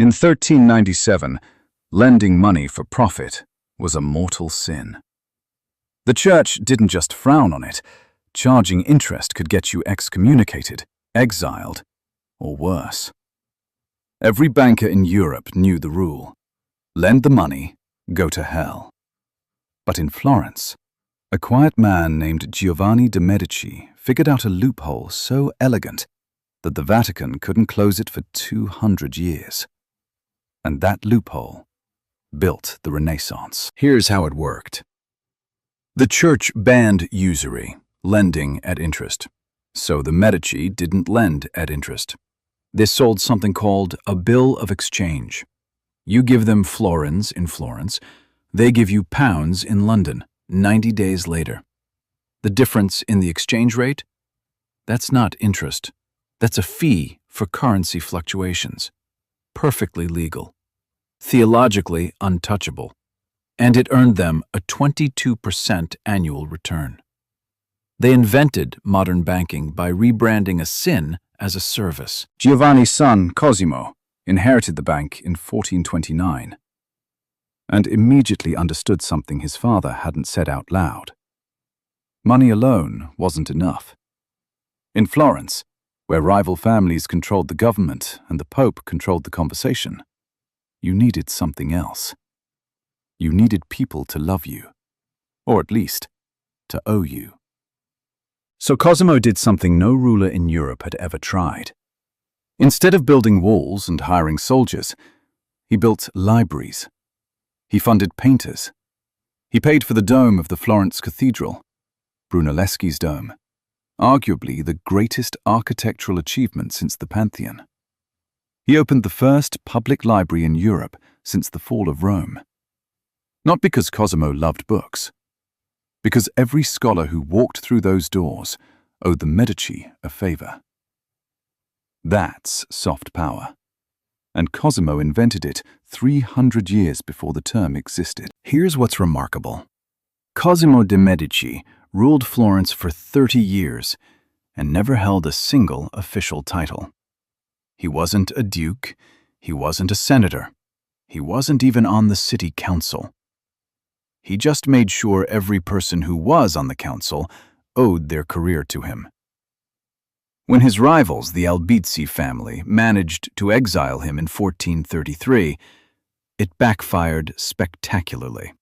In 1397, lending money for profit was a mortal sin. The church didn't just frown on it. Charging interest could get you excommunicated, exiled, or worse. Every banker in Europe knew the rule. Lend the money, go to hell. But in Florence, a quiet man named Giovanni de' Medici figured out a loophole so elegant that the Vatican couldn't close it for 200 years. And that loophole built the Renaissance. Here's how it worked. The church banned usury, lending at interest. So the Medici didn't lend at interest. They sold something called a bill of exchange. You give them florins in Florence, they give you pounds in London 90 days later. The difference in the exchange rate? That's not interest. That's a fee for currency fluctuations. Perfectly legal. Theologically untouchable. And it earned them a 22% annual return. They invented modern banking by rebranding a sin as a service. Giovanni's son, Cosimo, inherited the bank in 1429 and immediately understood something his father hadn't said out loud. Money alone wasn't enough. In Florence, where rival families controlled the government and the Pope controlled the conversation, you needed something else. You needed people to love you, or at least to owe you. So Cosimo did something no ruler in Europe had ever tried. Instead of building walls and hiring soldiers, he built libraries. He funded painters. He paid for the dome of the Florence Cathedral, Brunelleschi's dome, arguably the greatest architectural achievement since the Pantheon. He opened the first public library in Europe since the fall of Rome. Not because Cosimo loved books, because every scholar who walked through those doors owed the Medici a favor. That's soft power. And Cosimo invented it 300 years before the term existed. Here's what's remarkable. Cosimo de' Medici ruled Florence for 30 years and never held a single official title. He wasn't a duke, he wasn't a senator, he wasn't even on the city council. He just made sure every person who was on the council owed their career to him. When his rivals, the Albizzi family, managed to exile him in 1433, it backfired spectacularly.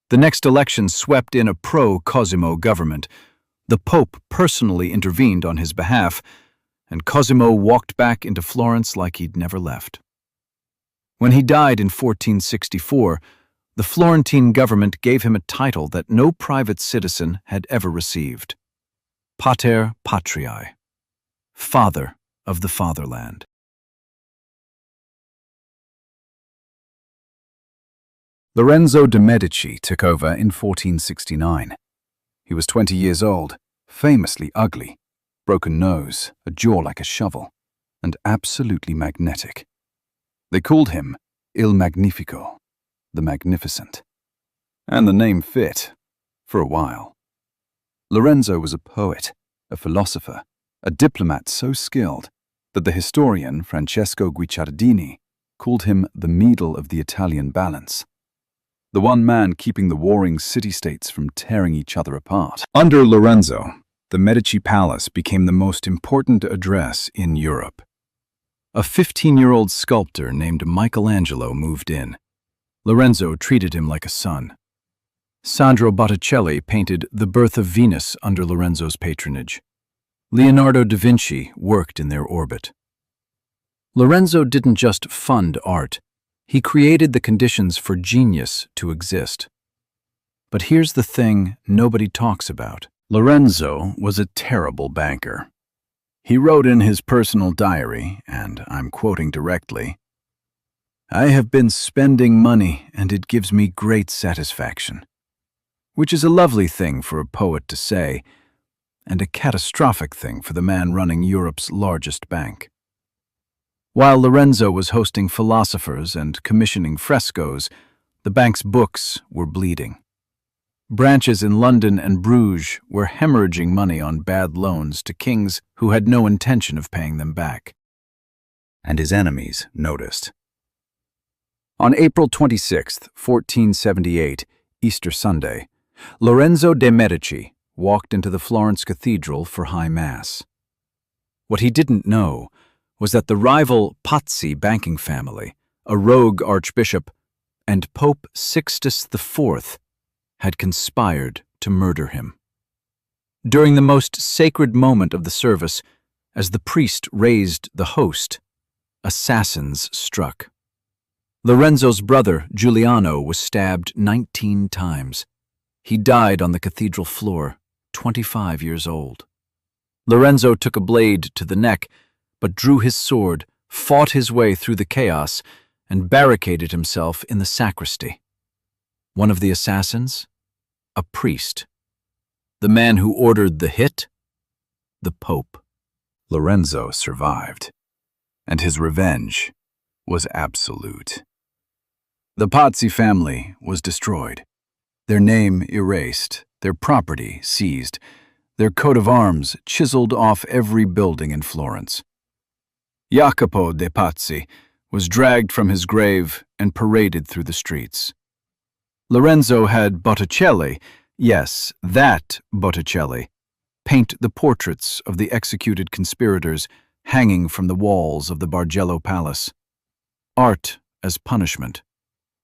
The next election swept in a pro-Cosimo government. The Pope personally intervened on his behalf, and Cosimo walked back into Florence like he'd never left. When he died in 1464, the Florentine government gave him a title that no private citizen had ever received: Pater Patriae, Father of the Fatherland. Lorenzo de' Medici took over in 1469. He was 20 years old, famously ugly, broken nose, a jaw like a shovel, and absolutely magnetic. They called him Il Magnifico, the Magnificent. And the name fit, for a while. Lorenzo was a poet, a philosopher, a diplomat so skilled that the historian Francesco Guicciardini called him the Medal of the Italian balance, the one man keeping the warring city-states from tearing each other apart. Under Lorenzo, the Medici Palace became the most important address in Europe. A 15-year-old sculptor named Michelangelo moved in. Lorenzo treated him like a son. Sandro Botticelli painted The Birth of Venus under Lorenzo's patronage. Leonardo da Vinci worked in their orbit. Lorenzo didn't just fund art, he created the conditions for genius to exist. But here's the thing nobody talks about. Lorenzo was a terrible banker. He wrote in his personal diary, and I'm quoting directly, "I have been spending money and it gives me great satisfaction," which is a lovely thing for a poet to say, and a catastrophic thing for the man running Europe's largest bank. While Lorenzo was hosting philosophers and commissioning frescoes, the bank's books were bleeding. Branches in London and Bruges were hemorrhaging money on bad loans to kings who had no intention of paying them back. And his enemies noticed. On April 26, 1478, Easter Sunday, Lorenzo de' Medici walked into the Florence Cathedral for High Mass. What he didn't know was that the rival Pazzi banking family, a rogue archbishop, and Pope Sixtus IV had conspired to murder him. During the most sacred moment of the service, as the priest raised the host, assassins struck. Lorenzo's brother, Giuliano, was stabbed 19 times. He died on the cathedral floor, 25 years old. Lorenzo took a blade to the neck, but drew his sword, fought his way through the chaos, and barricaded himself in the sacristy. One of the assassins? A priest. The man who ordered the hit? The Pope. Lorenzo survived, and his revenge was absolute. The Pazzi family was destroyed, their name erased, their property seized, their coat of arms chiseled off every building in Florence. Jacopo de' Pazzi was dragged from his grave and paraded through the streets. Lorenzo had Botticelli, yes, that Botticelli, paint the portraits of the executed conspirators hanging from the walls of the Bargello Palace. Art as punishment,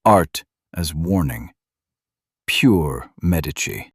art as warning. Pure Medici.